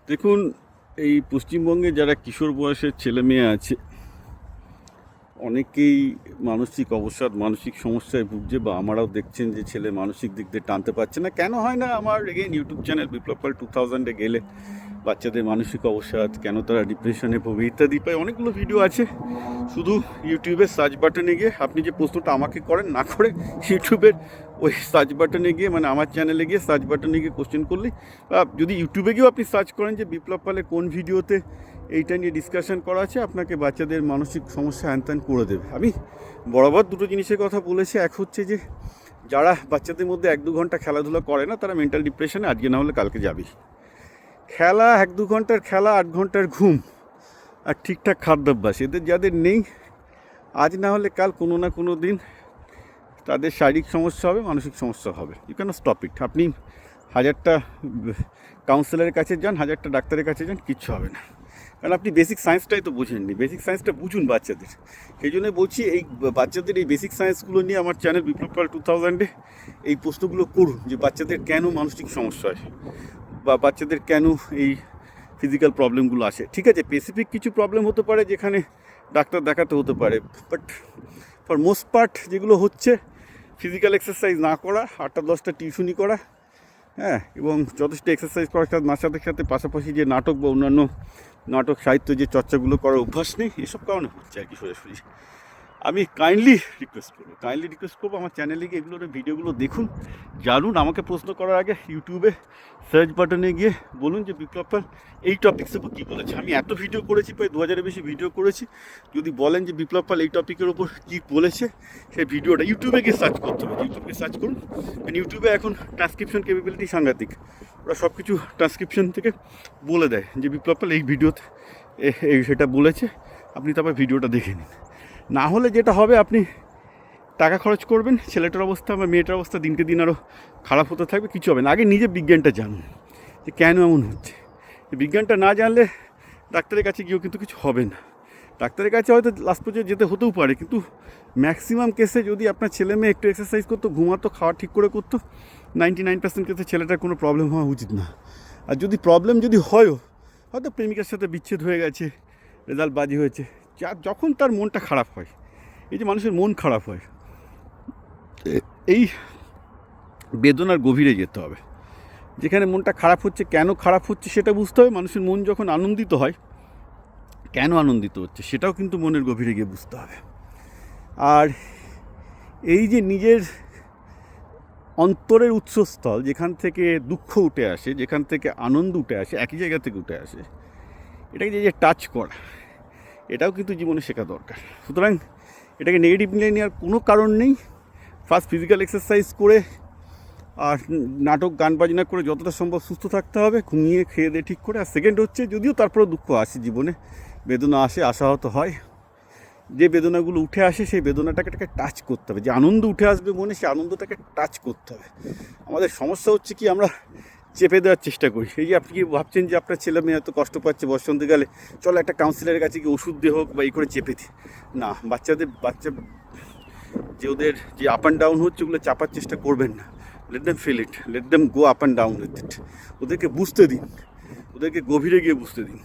দেখুন, এই পশ্চিমবঙ্গে যারা কিশোর বয়সের ছেলে মেয়ে আছে অনেকেই মানসিক অবসাদ, মানসিক সমস্যায় ভুগছে, বা আমারাও দেখছেন যে ছেলে মানসিক দিক দিয়ে টানতে পারছে না। কেন হয় না? আমার এগেইন ইউটিউব চ্যানেল বিপ্লব পাল 2000-এ গেলে বাচ্চাদের মানসিক অবসাদ, কেন তারা ডিপ্রেশনে ভোগে ইত্যাদি পায় অনেকগুলো ভিডিও আছে। শুধু ইউটিউবের সার্চ বাটনে গিয়ে আপনি যে প্রশ্নটা আমাকে করেন না করে ইউটিউবের ওই সার্চ বাটনে গিয়ে, মানে আমার চ্যানেলে গিয়ে সার্চ বাটনে গিয়ে কোশ্চেন করলেই, বা যদি ইউটিউবে গিয়েও আপনি সার্চ করেন যে বিপ্লব পালের কোন ভিডিওতে এইটা নিয়ে ডিসকাশন করা আছে, আপনাকে বাচ্চাদের মানসিক সমস্যা হ্যান করে দেবে। আমি বরাবর দুটো জিনিসের কথা বলেছি। এক হচ্ছে যে যারা বাচ্চাদের মধ্যে 1-2 ঘন্টা খেলাধুলা করে না, তারা মেন্টাল ডিপ্রেশনে আজকে না হলে কালকে যাবেই। খেলা 1-2 ঘন্টার খেলা, 8 ঘন্টার ঘুম আর ঠিকঠাক খাদ্যাভ্যাস এদের যাদের নেই, আজ না হলে কাল কোনো না কোনো দিন তাদের শারীরিক সমস্যা হবে, মানসিক সমস্যা হবে। You can stop it. আপনি 1000টা কাউন্সিলারের কাছে যান, 1000টা ডাক্তারের কাছে যান, কিচ্ছু হবে না। কারণ আপনি বেসিক সায়েন্সটাই তো বোঝেননি। বেসিক সায়েন্সটা বুঝুন বাচ্চাদের। সেই জন্যই বলছি, এই বাচ্চাদের এই বেসিক সায়েন্সগুলো নিয়ে আমার চ্যানেল বিপ্লব পাল 2000-এ এই প্রশ্নগুলো করুন যে বাচ্চাদের কেন মানসিক সমস্যা হয়, বা বাচ্চাদের কেন এই ফিজিক্যাল প্রবলেমগুলো আসে। ঠিক আছে, স্পেসিফিক কিছু প্রবলেম হতে পারে যেখানে ডাক্তার দেখাতে হতে পারে, বাট ফর মোস্ট পার্ট যেগুলো হচ্ছে ফিজিক্যাল এক্সারসাইজ না করা, 8-10টা টিউশনি করা, হ্যাঁ, এবং যথেষ্ট এক্সারসাইজ করার সাথে সাথে পাশাপাশি যে নাটক বা অন্যান্য নাটক সাহিত্য যে চর্চাগুলো করার অভ্যাস নেই, এসব কারণে হচ্ছে আর কি। সোজাসুজি আমি কাইন্ডলি রিকোয়েস্ট করবো আমার চ্যানেলে গিয়ে এগুলোর ভিডিওগুলো দেখুন, জানুন। আমাকে প্রশ্ন করার আগে ইউটিউবে সার্চ বাটনে গিয়ে বলুন যে বিপ্লব পাল এই টপিক্সের উপর কী বলেছে। আমি এত ভিডিও করেছি, প্রায় 2000-এর বেশি ভিডিও করেছি। যদি বলেন যে বিপ্লব পাল এই টপিকের ওপর কী বলেছে, সেই ভিডিওটা ইউটিউবে গিয়ে সার্চ করতে হবে। ইউটিউবে সার্চ করুন, কারণ ইউটিউবে এখন ট্রান্সক্রিপশন ক্যাপাবিলিটি সাংঘাতিক। ওরা সব কিছু ট্রান্সক্রিপশন থেকে বলে দেয় যে বিপ্লব পাল এই ভিডিওতে সেটা বলেছে, আপনি তারপর ভিডিওটা দেখে নিন। না হলে যেটা হবে, আপনি টাকা খরচ করবেন, ছেলেটার অবস্থা বা মেয়েটার অবস্থা দিনকে দিন আরও খারাপ হতে থাকবে, কিছু হবে না। আগে নিজে বিজ্ঞানটা জানুন যে কেন এমন হচ্ছে। বিজ্ঞানটা না জানলে ডাক্তারের কাছে গিয়েও কিন্তু কিছু হবে না। ডাক্তারের কাছে হয়তো লাস্ট পর্যন্ত যেতে হতেও পারে, কিন্তু ম্যাক্সিমাম কেসে যদি আপনার ছেলে মেয়ে একটু এক্সারসাইজ করতো, ঘুমাতো, খাওয়া ঠিক করে করতো, 99% কেসে ছেলেটার কোনো প্রবলেম হওয়া উচিত না। আর যদি প্রবলেম যদি হয়ও, হয়তো প্রেমিকার সাথে বিচ্ছেদ হয়ে গেছে, রেজাল্ট বাজি হয়েছে, যখন তার মনটা খারাপ হয়, এই যে মানুষের মন খারাপ হয়, এই বেদনার গভীরে যেতে হবে। যেখানে মনটা খারাপ হচ্ছে, কেন খারাপ হচ্ছে সেটা বুঝতে হবে। মানুষের মন যখন আনন্দিত হয়, কেন আনন্দিত হচ্ছে সেটাও কিন্তু মনের গভীরে গিয়ে বুঝতে হবে। আর এই যে নিজের অন্তরের উৎসস্থল, যেখান থেকে দুঃখ উঠে আসে, যেখান থেকে আনন্দ উঠে আসে, একই জায়গা থেকে উঠে আসে, এটাকে যে টাচ করা, এটাও কিন্তু জীবনে শেখা দরকার। সুতরাং এটাকে নেগেটিভ নিয়ে নেওয়ার কোনো কারণ নেই। ফার্স্ট ফিজিক্যাল এক্সারসাইজ করে আর নাটক গান বাজনা করে যতটা সম্ভব সুস্থ থাকতে হবে, ঘুমিয়ে খেয়ে দিয়ে ঠিক করে। আর সেকেন্ড হচ্ছে, যদিও তারপরে দুঃখ আসে জীবনে, বেদনা আসে, আশাহত হয়, যে বেদনাগুলো উঠে আসে সেই বেদনাটাকে টাচ করতে হবে। যে আনন্দ উঠে আসবে মনে, সেই আনন্দটাকে টাচ করতে হবে। আমাদের সমস্যা হচ্ছে কি, আমরা চেপে দেওয়ার চেষ্টা করি। এই যে আপনি কি ভাবছেন যে আপনার ছেলে মেয়ে এত কষ্ট পাচ্ছে বসন্তকালে, চলো একটা কাউন্সিলারের কাছে গিয়ে ওষুধ দিয়ে হোক বা এই করে চেপে দিই না। বাচ্চা যে ওদের যে আপ অ্যান্ড ডাউন হচ্ছে, ওগুলো চাপার চেষ্টা করবেন না। Let them feel it, let them go up and down with it. ওদেরকে বুঝতে দিন, ওদেরকে গভীরে গিয়ে বুঝতে দিন।